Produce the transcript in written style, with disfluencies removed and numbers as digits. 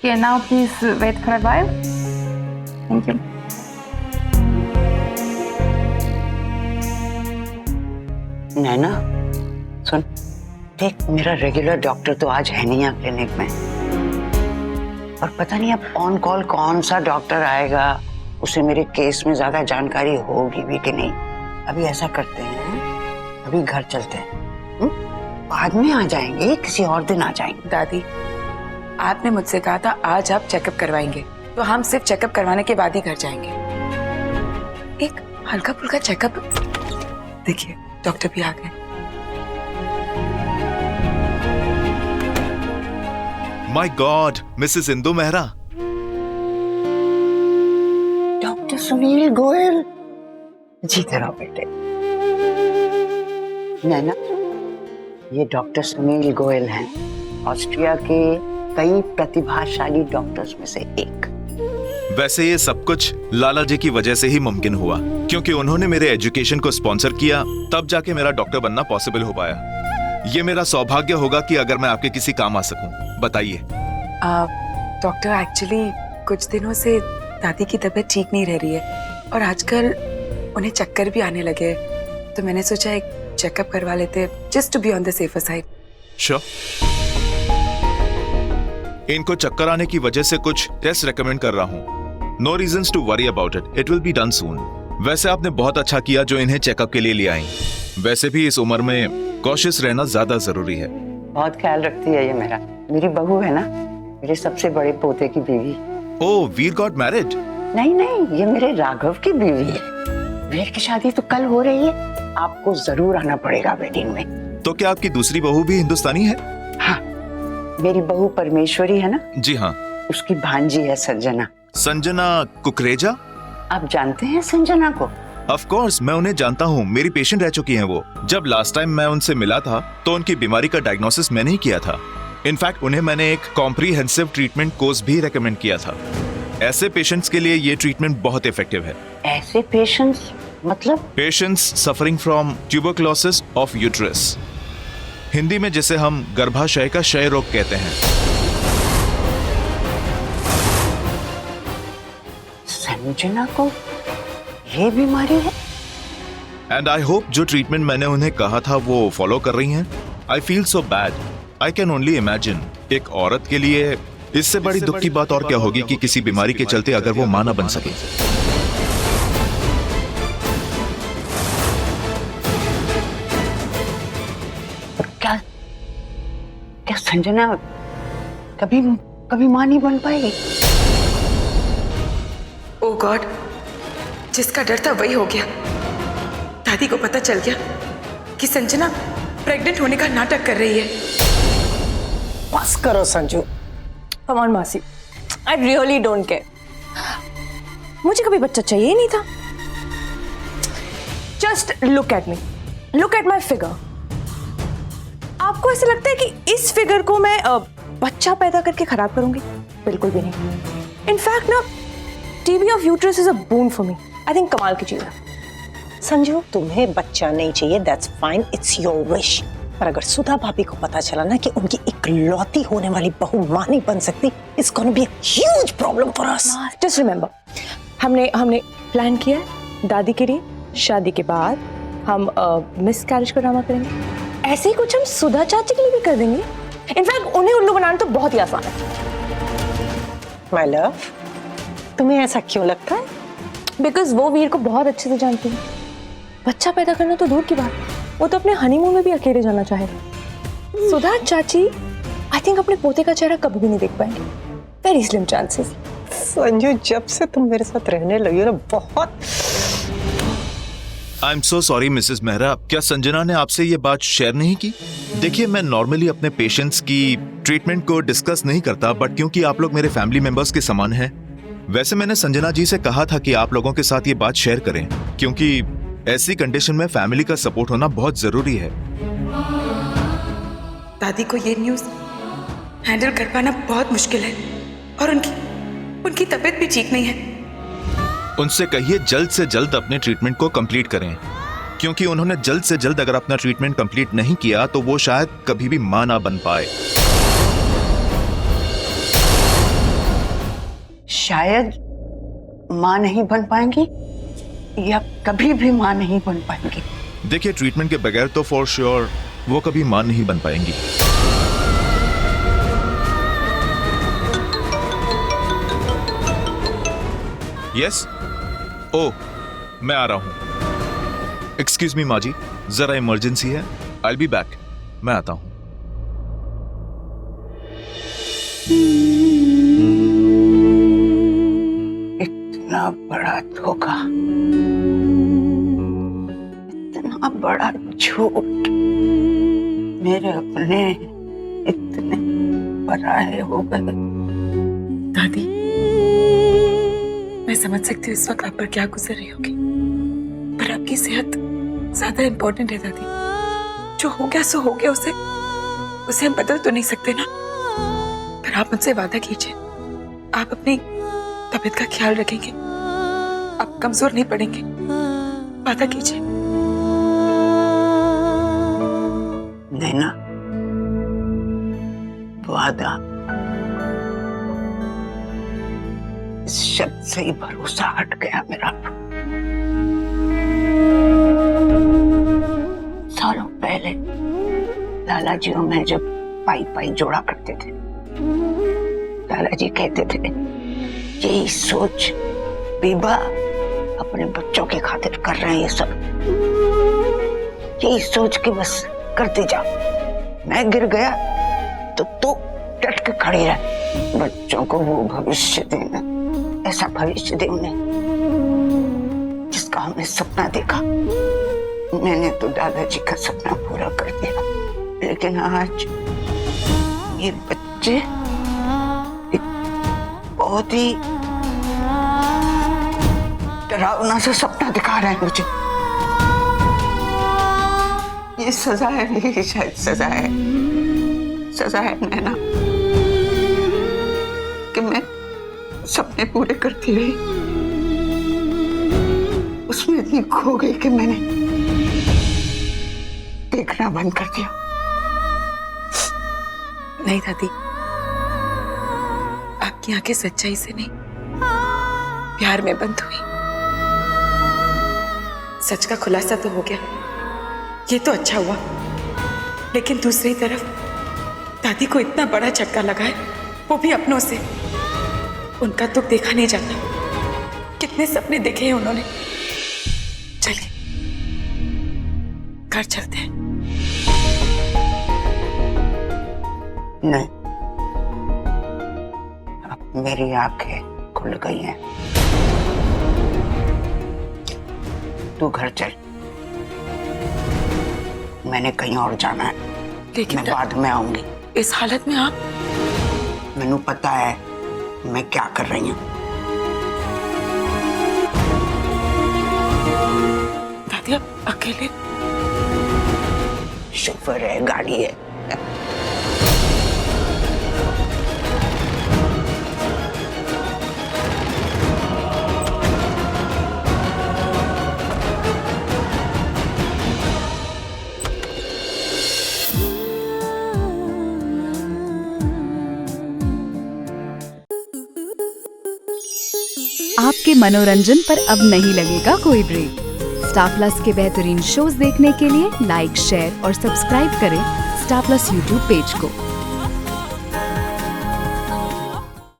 Okay, now please wait for a while. Thank you. नैना सुन, देख मेरा regular doctor तो आज है नहीं यहाँ क्लिनिक में, और पता नहीं अब ऑन कॉल कौन सा डॉक्टर आएगा, उसे मेरे केस में ज्यादा जानकारी होगी भी कि नहीं। अभी ऐसा करते हैं, अभी घर चलते हैं, बाद में आ जाएंगे, किसी और दिन आ जाएंगे। दादी, आपने मुझसे कहा था आज आप चेकअप करवाएंगे, तो हम सिर्फ चेकअप करवाने के बाद ही घर जाएंगे। एक हल्का फुल्का चेकअप। देखिए डॉक्टर भी आ गए। My God, Mrs Indu Mehra. Doctor Sunil Goyal, जीते रहो बेटे। नैना, ये डॉक्टर सुनील गोयल हैं, ऑस्ट्रिया के कई प्रतिभाशाली डॉक्टर्स में से एक। वैसे ये सब कुछ लाला जी की वजह से ही मुमकिन हुआ, क्योंकि उन्होंने मेरे एजुकेशन को स्पॉन्सर किया, तब जाके मेरा डॉक्टर बनना पॉसिबल हो पाया। ये मेरा सौभाग्य होगा कि अगर मैं आपके किसी काम आ सकूं। बताइए। डॉक्टर, एक्चुअली कुछ दिनों से दादी की तबीयत ठीक नहीं रह रही है और आजकल उन्हें चक्कर भी आने लगे, तो मैंने सोचा एक चेकअप करवा लेते, just to be on the safer side. Sure. इनको चक्कर आने की वजह से कुछ टेस्ट रेकमेंड कर रहा हूँ। No reasons to worry about it, it will be done soon. वैसे आपने बहुत अच्छा किया जो इन्हें चेकअप के लिए ले आई। वैसे भी इस उम्र में कॉशियस रहना ज्यादा जरूरी है। बहुत ख्याल रखती है ये मेरी बहू है ना, मेरे सबसे बड़े पोते की बीवी। ओह, वीर गॉट मैरिड? नहीं नहीं, ये मेरे राघव की बीवी है। वीर की शादी तो कल हो रही है, आपको जरूर आना पड़ेगा वेडिंग में। तो क्या आपकी दूसरी बहू भी हिंदुस्तानी है? हाँ, मेरी बहू परमेश्वरी है ना। जी हाँ। उसकी भांजी है संजना। संजना कुकरेजा? आप जानते हैं संजना को? ऑफ कोर्स, मैं उन्हें जानता हूँ, मेरी पेशेंट रह चुकी हैं वो। जब लास्ट टाइम मैं उनसे मिला था तो उनकी बीमारी का डायग्नोसिस मैंने ही किया था। इनफैक्ट उन्हें मैंने एक कॉम्प्रिहेंसिव ट्रीटमेंट कोर्स भी रेकमेंड किया था। ऐसे पेशेंट्स के लिए ये ट्रीटमेंट बहुत इफेक्टिव है। ऐसे पेशेंट्स मतलब? Patients suffering from tuberculosis of uterus, Hindi में जिसे हम गर्भाशय का क्षय रोग कहते हैं। संजना को ये बीमारी है? एंड आई होप जो ट्रीटमेंट मैंने उन्हें कहा था वो फॉलो कर रही हैं। I feel so bad, I can only imagine. एक औरत के लिए इससे बड़ी दुख की बात और क्या होगी कि किसी बीमारी के चलते अगर वो मां ना बन सके। क्या क्या संजना कभी कभी मां नहीं बन पाएगी? ओ गॉड, जिसका डर था वही हो गया। दादी को पता चल गया कि संजना प्रेग्नेंट होने का नाटक कर रही है। बस करो संजू। कम ऑन मासी, आई रियली डोंट केयर। मुझे कभी बच्चा चाहिए ही नहीं था। Just look at me, look at my figure. आपको ऐसा लगता है कि इस फिगर को मैं बच्चा पैदा करके खराब करूंगी? बिल्कुल भी नहीं। इनफैक्ट ना, TB of uterus is a boon for me. I think कमाल की चीज है। संजू, तुम्हें बच्चा नहीं चाहिए, that's fine, it's your wish. पर अगर सुधा भाभी को पता चला ना कि उनकी इकलौती होने वाली बहू मां नहीं बन सकती, it's gonna be a huge problem for us. Just remember, हमने प्लान किया है दादी के लिए शादी के बाद हम मिस कैरेज का ड्रामा करेंगे। ऐसे ही कुछ हम सुधा चाची के लिए भी कर देंगे। इनफैक्ट उन्हें उल्लू बनाना तो बहुत ही आसान है। माय लव, तुम्हें ऐसा क्यों लगता है? बिकॉज वो वीर को बहुत अच्छे से जानती है। बच्चा पैदा करना तो दूर की बात, वो तो अपने हनीमून में भी अकेले जाना चाहेगा। सुधा चाची आई थिंक अपने पोते का चेहरा कभी भी नहीं देख पाएंगे। Very slim chances. संजू, जब से तुम मेरे साथ रहने लगी हो ना, बहुत। I am so sorry Mrs Mehra, क्या संजना ने आपसे ये बात शेयर नहीं की? देखिए, मैं नॉर्मली अपने पेशेंट्स की ट्रीटमेंट को डिस्कस नहीं करता, बट क्योंकि आप लोग मेरे फैमिली मेंबर्स के समान हैं, वैसे मैंने संजना जी से कहा था कि आप लोगों के साथ ये बात शेयर करें, क्योंकि ऐसी कंडीशन में फैमिली का सपोर्ट होना बहुत जरूरी है। दादी को ये न्यूज़ हैंडल कर पाना बहुत मुश्किल है और उनकी तबीयत भी ठीक नहीं है। उनसे कहिए जल्द से जल्द अपने ट्रीटमेंट को कंप्लीट करें, क्योंकि उन्होंने जल्द से जल्द अगर अपना ट्रीटमेंट कंप्लीट नहीं किया तो वो शायद कभी भी मां ना बन पाए। शायद माँ नहीं बन पाएंगी या कभी भी माँ नहीं बन पाएंगी। देखिए, ट्रीटमेंट के बगैर तो फॉर श्योर वो कभी मां नहीं बन पाएंगी। यस, ओ मैं आ रहा हूं। एक्सक्यूज मी माँ जी, जरा इमरजेंसी है। आई बी बैक। मैं आता हूं। इतना बड़ा धोखा, इतना बड़ा झूठ, मेरे अपने इतने पराये हो गए। दादी, मैं समझ सकती हूँ इस वक्त आप पर क्या गुजर रही होगी, पर आपकी सेहत ज्यादा इम्पोर्टेंट है दादी। जो हो गया सो हो गया, उसे हम बदल तो नहीं सकते ना। पर आप मुझसे वादा कीजिए, आप अपनी तबीयत का ख्याल रखेंगे, आप कमजोर नहीं पड़ेंगे। वादा कीजिए। नैना, वादा, इस शब्द से ही भरोसा हट गया मेरा। सालों पहले लाला जी और मैं जब पाई पाई जोड़ा करते थे, लाला जी कहते थे, यही सोच बीबा अपने बच्चों की खातिर कर रहे हैं ये सब, यही सोच के बस करते जा। मैं गिर गया तो तू डट के खड़ी रह, बच्चों को वो भविष्य देना, ऐसा भविष्य दे उन्हें जिसका हमने सपना देखा। मैंने तो दादाजी का सपना पूरा कर दिया, लेकिन आज ये बच्चे एक बहुत ही डरावना सा सपना दिखा रहे हैं मुझे। ये सजा है मेरी, शायद सजा है, सजा है नैना, कि मैं सपने पूरे करती रही, उसमें इतनी खो गई कि मैंने देखना बंद कर दिया। नहीं दादी, आपकी आंखें सच्चाई से नहीं, प्यार में बंद हुई। सच का खुलासा तो हो गया, ये तो अच्छा हुआ, लेकिन दूसरी तरफ दादी को इतना बड़ा झटका लगा है, वो भी अपनों से। उनका दुख देखा नहीं जाता, कितने सपने देखे हैं उन्होंने। चलिए घर चलते हैं। नहीं, अब मेरी आंखें खुल गई हैं। तू घर चल, मैंने कहीं और जाना है, लेकिन मैं बाद में आऊंगी। इस हालत में आप? मैनू पता है मैं क्या कर रही हूँ। दादी आप अकेले? शोफर है, गाड़ी है। आपके मनोरंजन पर अब नहीं लगेगा कोई ब्रेक। स्टार प्लस के बेहतरीन शोज देखने के लिए लाइक, शेयर और सब्सक्राइब करें स्टार प्लस यूट्यूब पेज को।